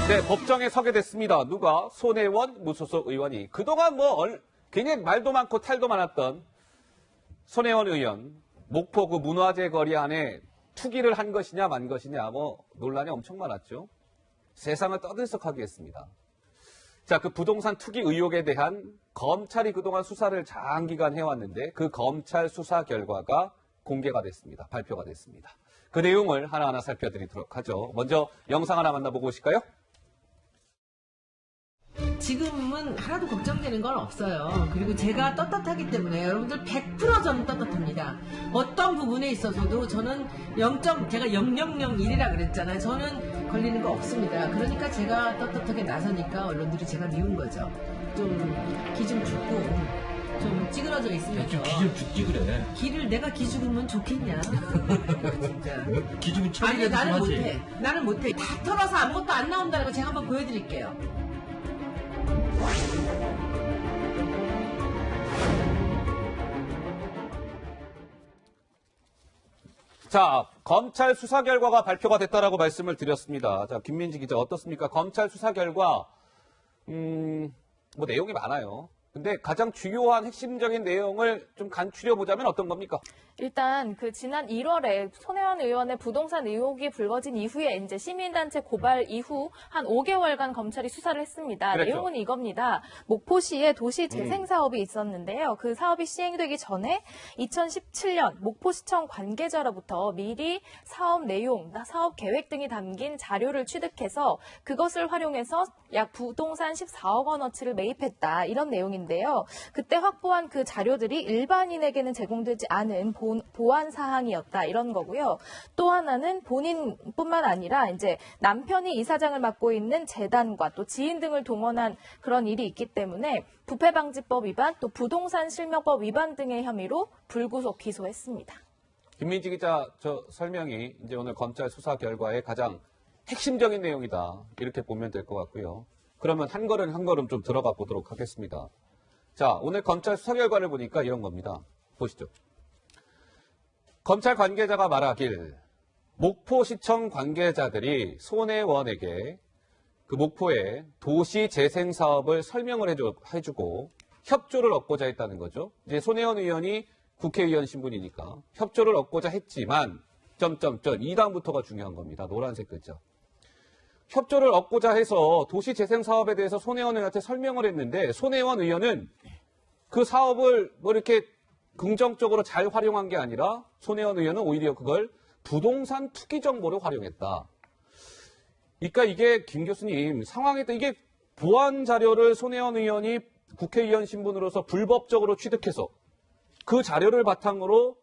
네, 법정에 서게 됐습니다. 누가? 손혜원 무소속 의원이. 그동안 굉장히 말도 많고 탈도 많았던 손혜원 의원, 목포 그 문화재 거리 안에 투기를 한 것이냐 만 것이냐 논란이 엄청 많았죠. 세상을 떠들썩하게 했습니다. 자, 그 부동산 투기 의혹에 대한 검찰이 그동안 수사를 장기간 해왔는데 그 검찰 수사 결과가 공개가 됐습니다. 발표가 됐습니다. 그 내용을 하나하나 살펴드리도록 하죠. 먼저 영상 하나 만나보고 오실까요? 지금은 하나도 걱정되는 건 없어요. 그리고 제가 떳떳하기 때문에 여러분들 100% 저는 떳떳합니다. 어떤 부분에 있어서도 저는 제가 0001이라 그랬잖아요. 저는 걸리는 거 없습니다. 그러니까 제가 떳떳하게 나서니까 언론들이 제가 미운 거죠. 좀 기 좀 죽고 좀 찌그러져 있으면서 좀 기 좀 죽지 그래. 기를 내가 기 죽으면 좋겠냐. 진짜. 기 죽은 아니 천이라도 나는 하지. 못해. 나는 못해. 다 털어서 아무것도 안 나온다는 거 제가 한번 보여드릴게요. 자, 검찰 수사 결과가 발표가 됐다라고 말씀을 드렸습니다. 자, 김민지 기자 어떻습니까? 검찰 수사 결과 내용이 많아요. 근데 가장 주요한 핵심적인 내용을 좀 간추려 보자면 어떤 겁니까? 일단 지난 1월에 손혜원 의원의 부동산 의혹이 불거진 이후에 이제 시민단체 고발 이후 한 5개월간 검찰이 수사를 했습니다. 그랬죠. 내용은 이겁니다. 목포시에 도시 재생 사업이 있었는데요. 그 사업이 시행되기 전에 2017년 목포시청 관계자로부터 미리 사업 내용, 사업 계획 등이 담긴 자료를 취득해서 그것을 활용해서 약 부동산 14억 원어치를 매입했다. 이런 내용인데요. 그때 확보한 그 자료들이 일반인에게는 제공되지 않은 보안 사항이었다 이런 거고요. 또 하나는 본인뿐만 아니라 이제 남편이 이사장을 맡고 있는 재단과 또 지인 등을 동원한 그런 일이 있기 때문에 부패방지법 위반 또 부동산 실명법 위반 등의 혐의로 불구속 기소했습니다. 김민지 기자 설명이 이제 오늘 검찰 수사 결과의 가장 핵심적인 내용이다. 이렇게 보면 될 것 같고요. 그러면 한 걸음 좀 들어가 보도록 하겠습니다. 자, 오늘 검찰 수사 결과를 보니까 이런 겁니다. 보시죠. 검찰 관계자가 말하길 목포시청 관계자들이 손혜원에게 그 목포의 도시 재생 사업을 설명을 해주고 협조를 얻고자 했다는 거죠. 이제 손혜원 의원이 국회의원 신분이니까 협조를 얻고자 했지만 이 다음부터가 중요한 겁니다. 노란색 글자. 협조를 얻고자 해서 도시 재생 사업에 대해서 손혜원 의원한테 설명을 했는데 손혜원 의원은 그 사업을 이렇게 긍정적으로 잘 활용한 게 아니라 손혜원 의원은 오히려 그걸 부동산 투기 정보로 활용했다. 그러니까 이게 김 교수님 상황에 따라 이게 보안 자료를 손혜원 의원이 국회의원 신분으로서 불법적으로 취득해서 그 자료를 바탕으로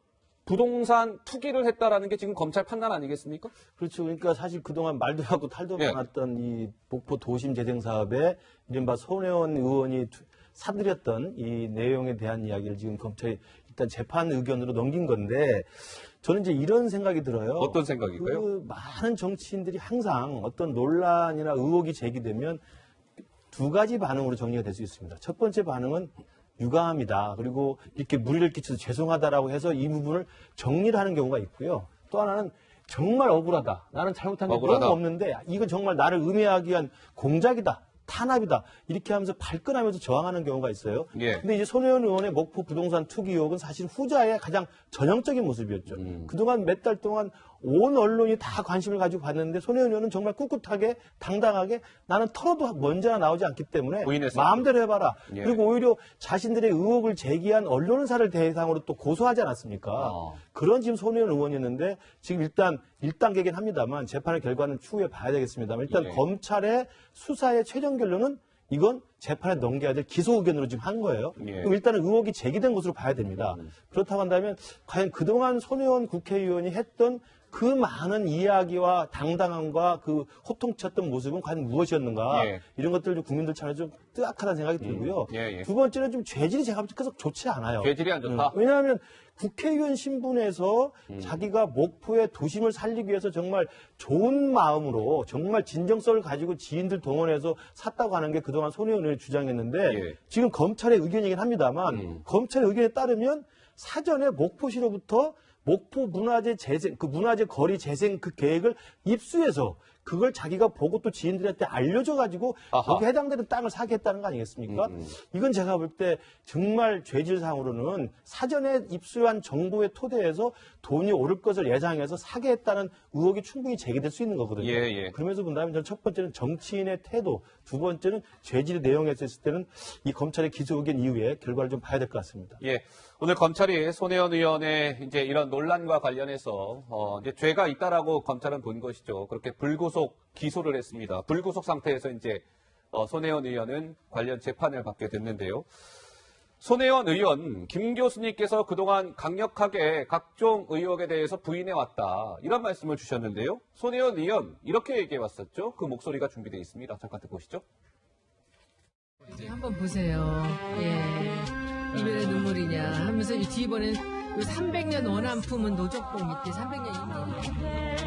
부동산 투기를 했다라는 게 지금 검찰 판단 아니겠습니까? 그렇죠. 그러니까 사실 그동안 말도 하고 탈도 많았던 이 목포 도심 재생 사업에 이른바 손혜원 의원이 사들였던 이 내용에 대한 이야기를 지금 검찰이 일단 재판 의견으로 넘긴 건데 저는 이제 이런 생각이 들어요. 어떤 생각일까요? 그 많은 정치인들이 항상 어떤 논란이나 의혹이 제기되면 두 가지 반응으로 정리가 될 수 있습니다. 첫 번째 반응은 유감이다. 그리고 이렇게 무리를 끼쳐서 죄송하다라고 해서 이 부분을 정리를 하는 경우가 있고요. 또 하나는 정말 억울하다. 나는 잘못한 게 너무 없는데 이건 정말 나를 음해하기 위한 공작이다. 탄압이다. 이렇게 하면서 발끈하면서 저항하는 경우가 있어요. 예. 근데 이제 손혜원 의원의 목포 부동산 투기 의혹은 사실 후자의 가장 전형적인 모습이었죠. 그동안 몇 달 동안 온 언론이 다 관심을 가지고 봤는데 손혜원 의원은 정말 꿋꿋하게 당당하게 나는 털어도 먼지 하나 나오지 않기 때문에 마음대로 해봐라. 예. 그리고 오히려 자신들의 의혹을 제기한 언론사를 대상으로 또 고소하지 않았습니까? 그런 지금 손혜원 의원이었는데 지금 일단 1단계긴 합니다만 재판의 결과는 추후에 봐야 되겠습니다만 일단 검찰의 수사의 최종 결론은 이건 재판에 넘겨야 될 기소 의견으로 지금 한 거예요. 그럼 일단은 의혹이 제기된 것으로 봐야 됩니다. 그렇다고 한다면 과연 그동안 손혜원 국회의원이 했던 그 많은 이야기와 당당함과 그 호통쳤던 모습은 과연 무엇이었는가 이런 것들 국민들 차원에서 좀 뜨악하다는 생각이 들고요. 두 번째는 좀 죄질이 제가 볼 때 계속 좋지 않아요. 죄질이 안 좋다? 왜냐하면 국회의원 신분에서 자기가 목포의 도심을 살리기 위해서 정말 좋은 마음으로 정말 진정성을 가지고 지인들 동원해서 샀다고 하는 게 그동안 손혜원 의원이 주장했는데 지금 검찰의 의견이긴 합니다만 검찰의 의견에 따르면 사전에 목포시로부터 목포 문화재 재생, 그 문화재 거리 재생 그 계획을 입수해서 그걸 자기가 보고 또 지인들한테 알려줘가지고 아하. 거기에 해당되는 땅을 사게 했다는 거 아니겠습니까? 이건 제가 볼 때 정말 죄질상으로는 사전에 입수한 정보의 토대에서 돈이 오를 것을 예상해서 사게 했다는 의혹이 충분히 제기될 수 있는 거거든요. 예, 예. 그러면서 본다면 저는 첫 번째는 정치인의 태도, 두 번째는 죄질 내용에서 했을 때는 이 검찰의 기소 의견 이후에 결과를 좀 봐야 될 것 같습니다. 예. 오늘 검찰이 손혜원 의원의 이제 이런 논란과 관련해서 이제 죄가 있다라고 검찰은 본 것이죠. 그렇게 불구속 기소를 했습니다. 불구속 상태에서 이제 손혜원 의원은 관련 재판을 받게 됐는데요. 손혜원 의원, 김 교수님께서 그동안 강력하게 각종 의혹에 대해서 부인해왔다. 이런 말씀을 주셨는데요. 손혜원 의원, 이렇게 얘기해왔었죠. 그 목소리가 준비되어 있습니다. 잠깐 듣고 오시죠. 한번 보세요. 예. 이별의 눈물이냐 하면서 이 뒤번엔 300년 원한 품은 노적봉 밑에 300년 이내.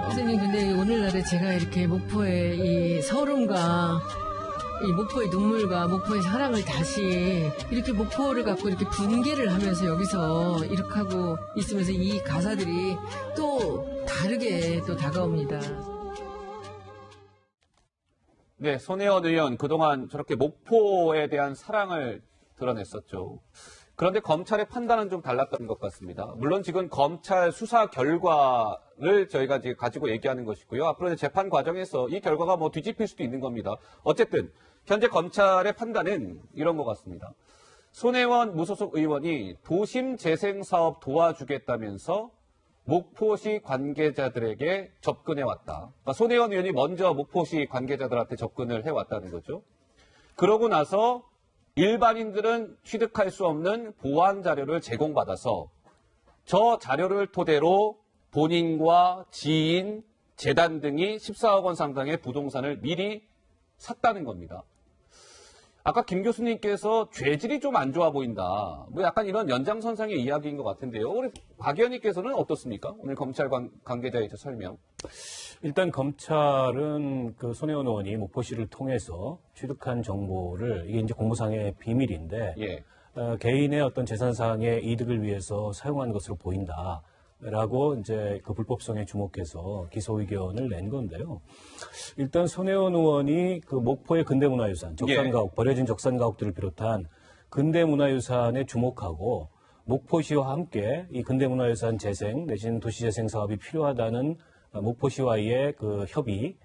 선생님, 근데 오늘날에 제가 이렇게 목포의 이 서름과 이 목포의 눈물과 목포의 사랑을 다시 이렇게 목포를 갖고 이렇게 분개를 하면서 여기서 이렇게 하고 있으면서 이 가사들이 또 다르게 또 다가옵니다. 네, 손혜원 의원 그동안 저렇게 목포에 대한 사랑을 드러냈었죠. 그런데 검찰의 판단은 좀 달랐던 것 같습니다. 물론 지금 검찰 수사 결과를 저희가 지금 가지고 얘기하는 것이고요. 앞으로 이제 재판 과정에서 이 결과가 뭐 뒤집힐 수도 있는 겁니다. 어쨌든 현재 검찰의 판단은 이런 것 같습니다. 손혜원 무소속 의원이 도심 재생 사업 도와주겠다면서 목포시 관계자들에게 접근해왔다. 그러니까 손혜원 의원이 먼저 목포시 관계자들한테 접근을 해왔다는 거죠. 그러고 나서 일반인들은 취득할 수 없는 보안 자료를 제공받아서 저 자료를 토대로 본인과 지인, 재단 등이 14억 원 상당의 부동산을 미리 샀다는 겁니다. 아까 김 교수님께서 죄질이 좀 안 좋아 보인다. 뭐 약간 이런 연장선상의 이야기인 것 같은데요. 우리 박 의원님께서는 어떻습니까? 오늘 검찰 관계자의 설명. 일단 검찰은 그 손혜원 의원이 목포시를 통해서 취득한 정보를 이게 이제 공무상의 비밀인데 예. 개인의 어떤 재산상의 이득을 위해서 사용한 것으로 보인다라고 이제 그 불법성에 주목해서 기소 의견을 낸 건데요. 일단 손혜원 의원이 그 목포의 근대문화유산, 적산가옥, 버려진 적산가옥들을 비롯한 근대문화유산에 주목하고 목포시와 함께 이 근대문화유산 재생 내지는 도시재생 사업이 필요하다는 목포시와의 그 협의,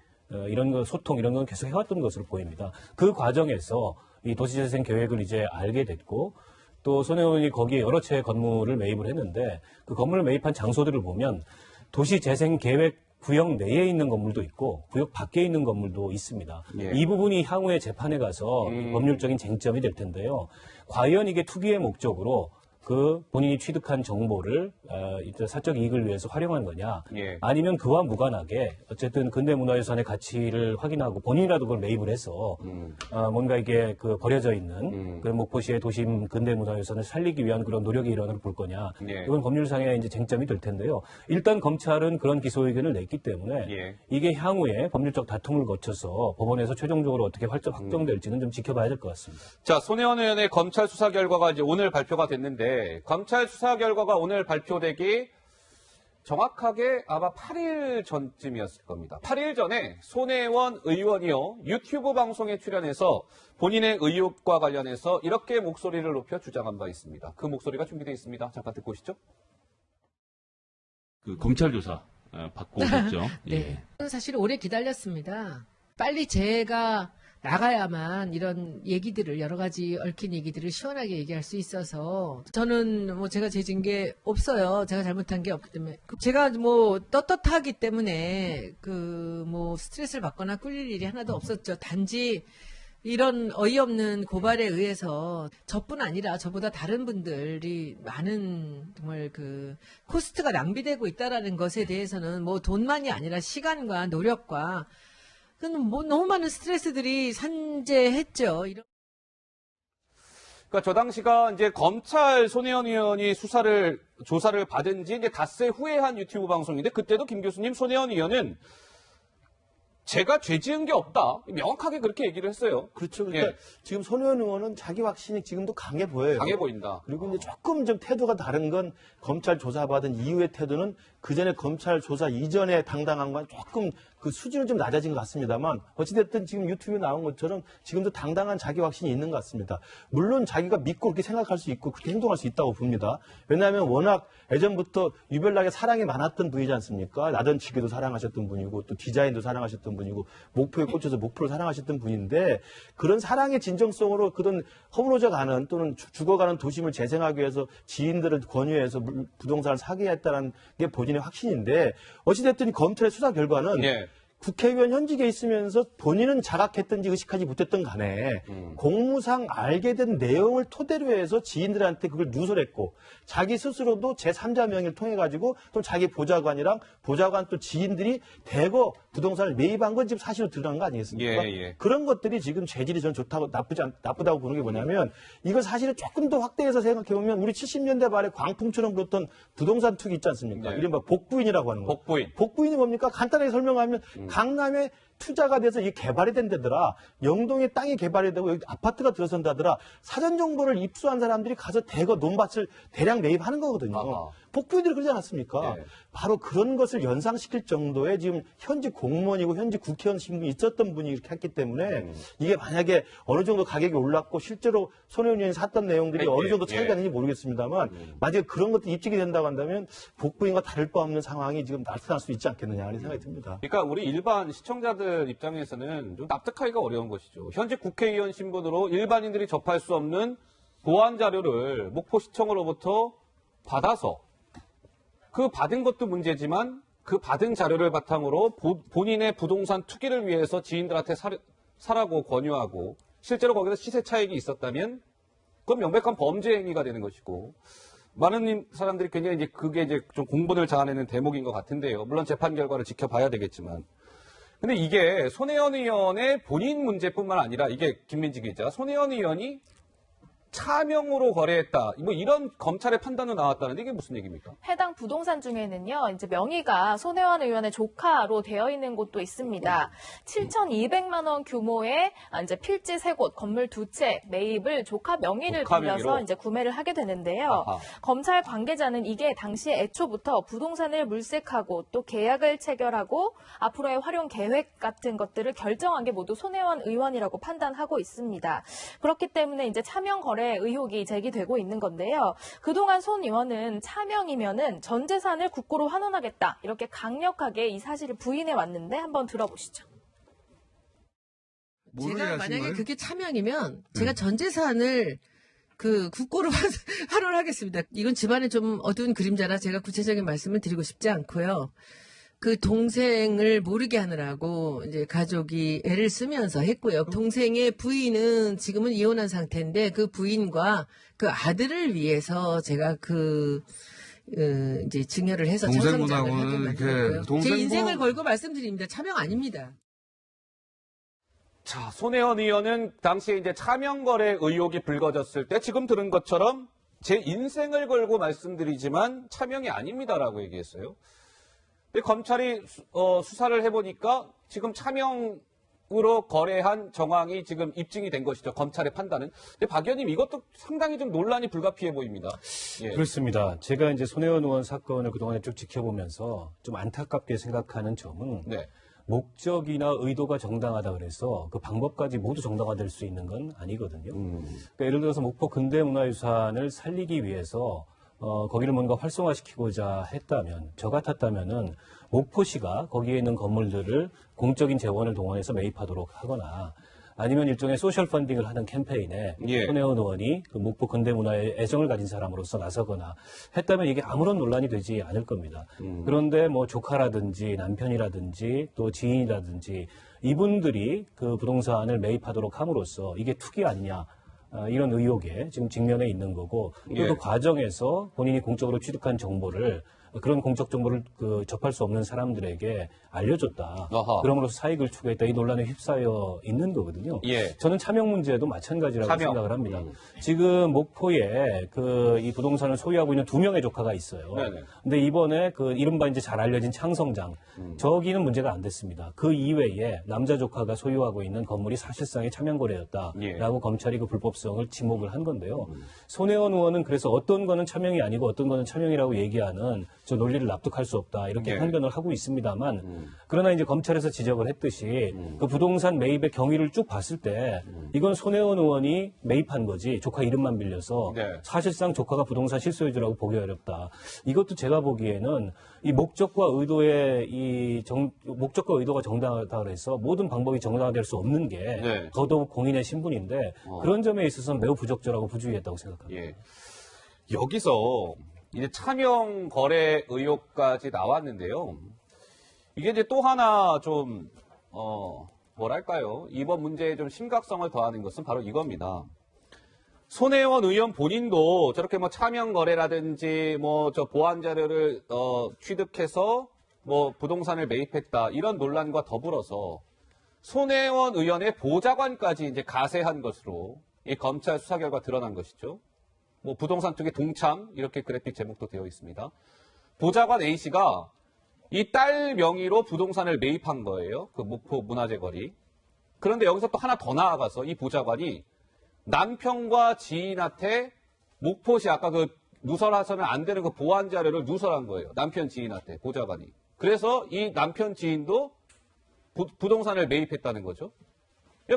이런 거 소통 이런 건 계속 해왔던 것으로 보입니다. 그 과정에서 이 도시재생 계획을 이제 알게 됐고 또 손혜원 의원이 거기에 여러 채 건물을 매입을 했는데 그 건물을 매입한 장소들을 보면 도시재생 계획 구역 내에 있는 건물도 있고 구역 밖에 있는 건물도 있습니다. 예. 이 부분이 향후에 재판에 가서 법률적인 쟁점이 될 텐데요. 과연 이게 투기의 목적으로 그 본인이 취득한 정보를 사적 이익을 위해서 활용한 거냐, 예. 아니면 그와 무관하게 어쨌든 근대문화유산의 가치를 확인하고 본인이라도 그걸 매입을 해서 뭔가 이게 그 버려져 있는 그 목포시의 도심 근대문화유산을 살리기 위한 그런 노력의 일환으로 볼 거냐, 예. 이건 법률상의 이제 쟁점이 될 텐데요. 일단 검찰은 그런 기소 의견을 냈기 때문에 예. 이게 향후에 법률적 다툼을 거쳐서 법원에서 최종적으로 어떻게 확정될지는 좀 지켜봐야 될 것 같습니다. 자, 손혜원 의원의 검찰 수사 결과가 이제 오늘 발표가 됐는데 검찰 수사 결과가 오늘 발표되기 정확하게 아마 8일 전쯤이었을 겁니다. 8일 전에 손혜원 의원이요 유튜브 방송에 출연해서 본인의 의혹과 관련해서 이렇게 목소리를 높여 주장한 바 있습니다. 그 목소리가 준비되어 있습니다. 잠깐 듣고 오시죠. 그 검찰 조사 받고 오셨죠? 네. 사실 오래 기다렸습니다. 빨리 제가 나가야만 이런 얘기들을 여러 가지 얽힌 얘기들을 시원하게 얘기할 수 있어서 저는 뭐 제가 죄진 게 없어요. 제가 잘못한 게 없기 때문에 제가 뭐 떳떳하기 때문에 그 뭐 스트레스를 받거나 꿀릴 일이 하나도 없었죠. 단지 이런 어이없는 고발에 의해서 저뿐 아니라 저보다 다른 분들이 많은 정말 그 코스트가 낭비되고 있다라는 것에 대해서는 뭐 돈만이 아니라 시간과 노력과 뭐 너무 많은 스트레스들이 산재했죠. 그러니까 저 당시가 이제 검찰 손혜원 의원이 조사를 받은 지 이제 닷새 후에 한 유튜브 방송인데 그때도 김 교수님 손혜원 의원은 제가 죄 지은 게 없다. 명확하게 그렇게 얘기를 했어요. 그렇죠. 그러니까 예. 지금 손혜원 의원은 자기 확신이 지금도 강해 보여요. 강해 보인다. 그리고 이제 조금 좀 태도가 다른 건 검찰 조사받은 이후의 태도는 그 전에 검찰 조사 이전에 당당한 건 조금 그 수준은 좀 낮아진 것 같습니다만 어찌됐든 지금 유튜브에 나온 것처럼 지금도 당당한 자기 확신이 있는 것 같습니다. 물론 자기가 믿고 그렇게 생각할 수 있고 그렇게 행동할 수 있다고 봅니다. 왜냐하면 워낙 예전부터 유별나게 사랑이 많았던 분이지 않습니까? 나던치기도 사랑하셨던 분이고 또 디자인도 사랑하셨던 분이고 목표에 꽂혀서 목표를 사랑하셨던 분인데 그런 사랑의 진정성으로 그런 허물어져 가는 또는 죽어가는 도심을 재생하기 위해서 지인들을 권유해서 부동산을 사게 했다는 게 본인의 확신인데 어찌됐든 검찰의 수사 결과는 예. 국회의원 현직에 있으면서 본인은 자각했든지 의식하지 못했던 간에 공무상 알게 된 내용을 토대로 해서 지인들한테 그걸 누설했고 자기 스스로도 제3자 명의를 통해 가지고 또 자기 보좌관 또 지인들이 대거 부동산을 매입한 건 지금 사실로 드러난 거 아니겠습니까? 예, 예. 그런 것들이 지금 재질이 전 좋다고 나쁘다고 보는 게 뭐냐면 이걸 사실은 조금 더 확대해서 생각해 보면 우리 70년대 말에 광풍처럼 불었던 부동산 투기 있지 않습니까? 네. 이른바 복부인이라고 하는 거. 복부인이 뭡니까? 간단하게 설명하면 강남에 투자가 돼서 이게 개발이 된다더라. 영동에 땅이 개발이 되고 여기 아파트가 들어선다더라. 사전 정보를 입수한 사람들이 가서 대거 논밭을 대량 매입하는 거거든요. 아하. 복부인들이 그러지 않았습니까? 네. 바로 그런 것을 연상시킬 정도의 지금 현직 공무원이고 현직 국회의원 신분이 있었던 분이 이렇게 했기 때문에 이게 만약에 어느 정도 가격이 올랐고 실제로 손혜원 의원이 샀던 내용들이 예, 어느 정도 예. 차이가 있는지 모르겠습니다만 만약에 그런 것도 입증이 된다고 한다면 복부인과 다를 바 없는 상황이 지금 나타날 수 있지 않겠느냐 하는 생각이 듭니다. 그러니까 우리 일반 시청자들 입장에서는 좀 납득하기가 어려운 것이죠. 현직 국회의원 신분으로 일반인들이 접할 수 없는 보안 자료를 목포시청으로부터 받아서 그 받은 것도 문제지만 그 받은 자료를 바탕으로 본인의 부동산 투기를 위해서 지인들한테 사라고 권유하고 실제로 거기서 시세 차익이 있었다면 그건 명백한 범죄 행위가 되는 것이고 많은 사람들이 굉장히 이제 그게 이제 좀 공분을 자아내는 대목인 것 같은데요. 물론 재판 결과를 지켜봐야 되겠지만. 근데 이게 손혜원 의원의 본인 문제뿐만 아니라 이게 김민지 기자, 손혜원 의원이 차명으로 거래했다. 뭐 이런 검찰의 판단도 나왔다는데 이게 무슨 얘기입니까? 해당 부동산 중에는요, 이제 명의가 손혜원 의원의 조카로 되어 있는 곳도 있습니다. 7,200만 원 규모의 이제 필지 3곳, 건물 2채 매입을 조카 명의를 조카 빌려서 명의로? 이제 구매를 하게 되는데요. 아하. 검찰 관계자는 이게 당시에 애초부터 부동산을 물색하고 또 계약을 체결하고 앞으로의 활용 계획 같은 것들을 결정한 게 모두 손혜원 의원이라고 판단하고 있습니다. 그렇기 때문에 이제 차명 거래 의혹이 제기되고 있는 건데요. 그동안 손 의원은 차명이면은 전 재산을 국고로 환원하겠다 이렇게 강력하게 이 사실을 부인해 왔는데 한번 들어보시죠. 제가 만약에 그게 차명이면 제가 전 재산을 그 국고로 환원하겠습니다. 이건 집안에 좀 어두운 그림자라 제가 구체적인 말씀을 드리고 싶지 않고요. 그 동생을 모르게 하느라고 이제 가족이 애를 쓰면서 했고요. 동생의 부인은 지금은 이혼한 상태인데 그 부인과 그 아들을 위해서 제가 이제 증여를 해서 청성장을 하게 만들었고요. 제 인생을 걸고 말씀드립니다. 차명 아닙니다. 자, 손혜원 의원은 당시에 이제 차명 거래 의혹이 불거졌을 때 지금 들은 것처럼 제 인생을 걸고 말씀드리지만 차명이 아닙니다라고 얘기했어요. 근데 검찰이 수사를 해보니까 지금 차명으로 거래한 정황이 지금 입증이 된 것이죠. 검찰의 판단은. 근데 박 의원님 이것도 상당히 좀 논란이 불가피해 보입니다. 예. 그렇습니다. 제가 이제 손혜원 의원 사건을 그동안에 쭉 지켜보면서 좀 안타깝게 생각하는 점은 네. 목적이나 의도가 정당하다 그래서 그 방법까지 모두 정당화될 수 있는 건 아니거든요. 그러니까 예를 들어서 목포 근대문화유산을 살리기 위해서 거기를 뭔가 활성화시키고자 했다면, 저 같았다면은 목포시가 거기에 있는 건물들을 공적인 재원을 동원해서 매입하도록 하거나 아니면 일종의 소셜 펀딩을 하는 캠페인에 예. 손혜원 의원이 그 목포 근대문화에 애정을 가진 사람으로서 나서거나 했다면 이게 아무런 논란이 되지 않을 겁니다. 그런데 뭐 조카라든지 남편이라든지 또 지인이라든지 이분들이 그 부동산을 매입하도록 함으로써 이게 투기 아니냐. 이런 의혹에 지금 직면해 있는 거고 또 예. 그 과정에서 본인이 공적으로 취득한 정보를 그런 공적 정보를 접할 수 없는 사람들에게 알려줬다. 어허. 그럼으로써 사익을 추구했다. 이 논란에 휩싸여 있는 거거든요. 예. 저는 차명 문제도 마찬가지라고 차명. 생각을 합니다. 지금 목포에 이 부동산을 소유하고 있는 2명의 조카가 있어요. 네네. 근데 이번에 이른바 이제 잘 알려진 창성장, 저기는 문제가 안 됐습니다. 그 이외에 남자 조카가 소유하고 있는 건물이 사실상의 차명 거래였다라고 예. 검찰이 그 불법성을 지목을 한 건데요. 손혜원 의원은 그래서 어떤 거는 차명이 아니고 어떤 거는 차명이라고 얘기하는 저 논리를 납득할 수 없다 이렇게 예. 항변을 하고 있습니다만 그러나 이제 검찰에서 지적을 했듯이 그 부동산 매입의 경위를 쭉 봤을 때 이건 손혜원 의원이 매입한 거지 조카 이름만 빌려서 네. 사실상 조카가 부동산 실소유주라고 보기 어렵다. 이것도 제가 보기에는 이 목적과 의도가 정당하다 그래서 모든 방법이 정당화될 수 없는 게 네. 더더욱 공인의 신분인데 그런 점에 있어서는 매우 부적절하고 부주의했다고 생각합니다. 예. 여기서 이제 차명 거래 의혹까지 나왔는데요. 이게 이제 또 하나 좀, 뭐랄까요. 이번 문제에 좀 심각성을 더하는 것은 바로 이겁니다. 손혜원 의원 본인도 저렇게 뭐 차명 거래라든지 뭐 저 보안 자료를 취득해서 뭐 부동산을 매입했다 이런 논란과 더불어서 손혜원 의원의 보좌관까지 이제 가세한 것으로 이 검찰 수사 결과 드러난 것이죠. 뭐 부동산 투기 동참 이렇게 그래픽 제목도 되어 있습니다. 보좌관 A 씨가 이 딸 명의로 부동산을 매입한 거예요. 그 목포 문화재 거리. 그런데 여기서 또 하나 더 나아가서 이 보좌관이 남편과 지인한테 목포시 아까 그 누설하서는 안 되는 그 보안 자료를 누설한 거예요. 남편 지인한테 보좌관이. 그래서 이 남편 지인도 부동산을 매입했다는 거죠.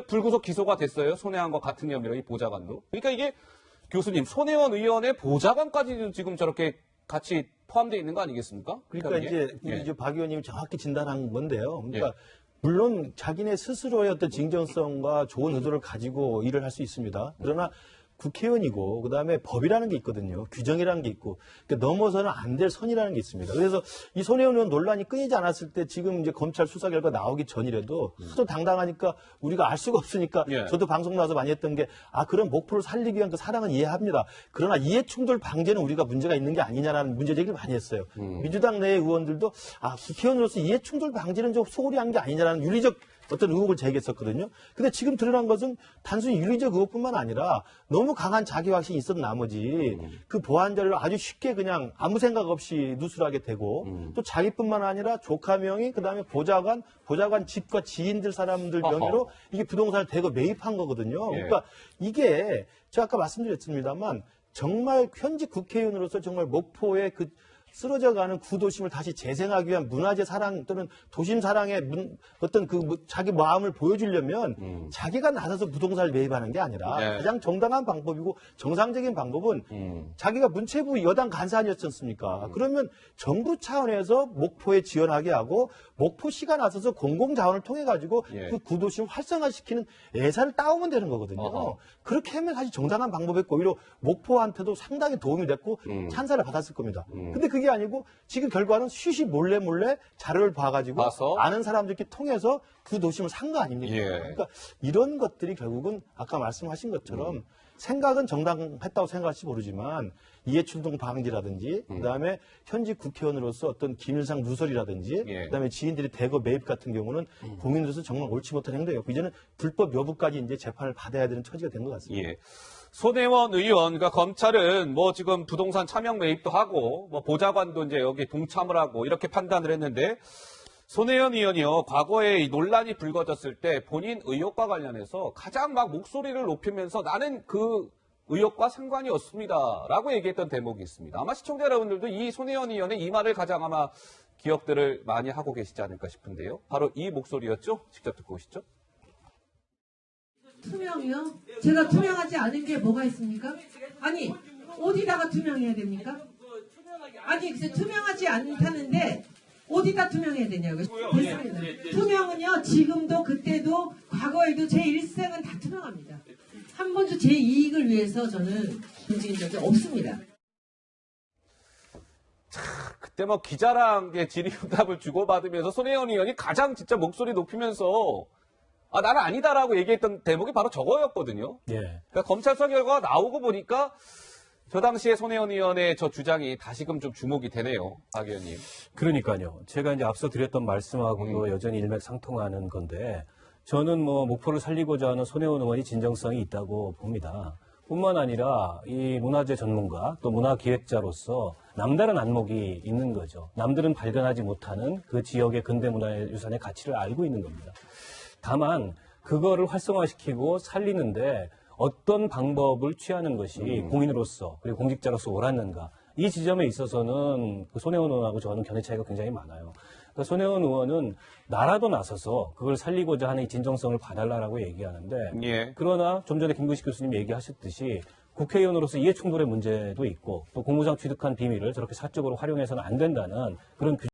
불구속 기소가 됐어요. 손혜원과 같은 혐의로 이 보좌관도. 그러니까 이게 교수님 손혜원 의원의 보좌관까지도 지금 저렇게 같이 포함되어 있는 거 아니겠습니까? 그러니까 이게? 이제 예. 우리 박 의원님이 정확히 진단한 건데요. 그러니까 예. 물론 자기네 스스로의 어떤 진정성과 좋은 의도를 가지고 일을 할 수 있습니다. 그러나 국회의원이고 그다음에 법이라는 게 있거든요. 규정이라는 게 있고 그러니까 넘어서는 안 될 선이라는 게 있습니다. 그래서 이 손혜원 의원 논란이 끊이지 않았을 때 지금 이제 검찰 수사 결과 나오기 전이라도 또 당당하니까 우리가 알 수가 없으니까 예. 저도 방송 나와서 많이 했던 게 그럼 목포를 살리기 위한 그 사랑은 이해합니다. 그러나 이해충돌 방지는 우리가 문제가 있는 게 아니냐라는 문제 제기를 많이 했어요. 민주당 내 의원들도 국회의원으로서 이해충돌 방지는 좀 소홀히 한 게 아니냐라는 윤리적 어떤 의혹을 제기했었거든요. 근데 지금 드러난 것은 단순히 윤리적 의혹뿐만 아니라 너무 강한 자기 확신이 있었던 나머지 그 보안 자료를 아주 쉽게 그냥 아무 생각 없이 누설하게 되고 또 자기뿐만 아니라 조카 명의 그다음에 보좌관 집과 지인들 사람들 명의로 이게 부동산을 대거 매입한 거거든요. 예. 그러니까 이게 제가 아까 말씀드렸습니다만 정말 현직 국회의원으로서 정말 목포의 그 쓰러져가는 구도심을 다시 재생하기 위한 문화재 사랑 또는 도심 사랑의 어떤 자기 마음을 보여주려면 자기가 나서서 부동산을 매입하는 게 아니라 네. 가장 정당한 방법이고 정상적인 방법은 자기가 문체부 여당 간사안이었지 않습니까? 그러면 정부 차원에서 목포에 지원하게 하고 목포시가 나서서 공공자원을 통해 가지고 예. 그 구도심을 활성화시키는 예산을 따오면 되는 거거든요. 어허. 그렇게 하면 사실 정당한 방법이었고 오히려 목포한테도 상당히 도움이 됐고 찬사를 받았을 겁니다. 근데 그게 아니고 지금 결과는 쉬쉬 몰래 자료를 봐가지고 봐서? 아는 사람들끼리 통해서 그 도심을 산 거 아닙니까? 예. 그러니까 이런 것들이 결국은 아까 말씀하신 것처럼 생각은 정당했다고 생각할지 모르지만 이해충돌 방지라든지 그다음에 현직 국회의원으로서 어떤 기밀상 누설이라든지 예. 그다음에 지인들이 대거 매입 같은 경우는 국민으로서 정말 옳지 못한 행동이었고 이제는 불법 여부까지 이제 재판을 받아야 되는 처지가 된 것 같습니다. 예. 손혜원 의원, 그러니까 검찰은 뭐 지금 부동산 차명 매입도 하고, 뭐 보좌관도 이제 여기 동참을 하고 이렇게 판단을 했는데, 손혜원 의원이요, 과거에 이 논란이 불거졌을 때 본인 의혹과 관련해서 가장 막 목소리를 높이면서 나는 그 의혹과 상관이 없습니다. 라고 얘기했던 대목이 있습니다. 아마 시청자 여러분들도 이 손혜원 의원의 이 말을 가장 아마 기억들을 많이 하고 계시지 않을까 싶은데요. 바로 이 목소리였죠? 직접 듣고 오시죠. 투명이요? 제가 투명하지 않은 게 뭐가 있습니까? 아니, 어디다가 투명해야 됩니까? 아니, 글쎄, 투명하지 않다는데, 어디다 투명해야 되냐고요? 됐습니다. 투명은요, 지금도, 그때도, 과거에도 제 일생은 다 투명합니다. 한 번도 제 이익을 위해서 저는 움직인 적이 없습니다. 그때 뭐 기자랑 이제 질의응답을 주고받으면서 손혜원 의원이 가장 진짜 목소리 높이면서 나는 아니다라고 얘기했던 대목이 바로 저거였거든요. 예. 그러니까 검찰 수사 결과가 나오고 보니까 저 당시에 손혜원 의원의 저 주장이 다시금 좀 주목이 되네요. 박 의원님. 그러니까요. 제가 이제 앞서 드렸던 말씀하고도 여전히 일맥상통하는 건데 저는 뭐 목포를 살리고자 하는 손혜원 의원이 진정성이 있다고 봅니다. 뿐만 아니라 이 문화재 전문가 또 문화기획자로서 남다른 안목이 있는 거죠. 남들은 발견하지 못하는 그 지역의 근대문화유산의 가치를 알고 있는 겁니다. 다만 그거를 활성화시키고 살리는데 어떤 방법을 취하는 것이 공인으로서 그리고 공직자로서 옳았는가. 이 지점에 있어서는 그 손혜원 의원하고 저는 견해 차이가 굉장히 많아요. 그러니까 손혜원 의원은 나라도 나서서 그걸 살리고자 하는 이 진정성을 봐달라고 얘기하는데 예. 그러나 좀 전에 김구식 교수님 얘기하셨듯이 국회의원으로서 이해충돌의 문제도 있고 또 공무상 취득한 비밀을 저렇게 사적으로 활용해서는 안 된다는 그런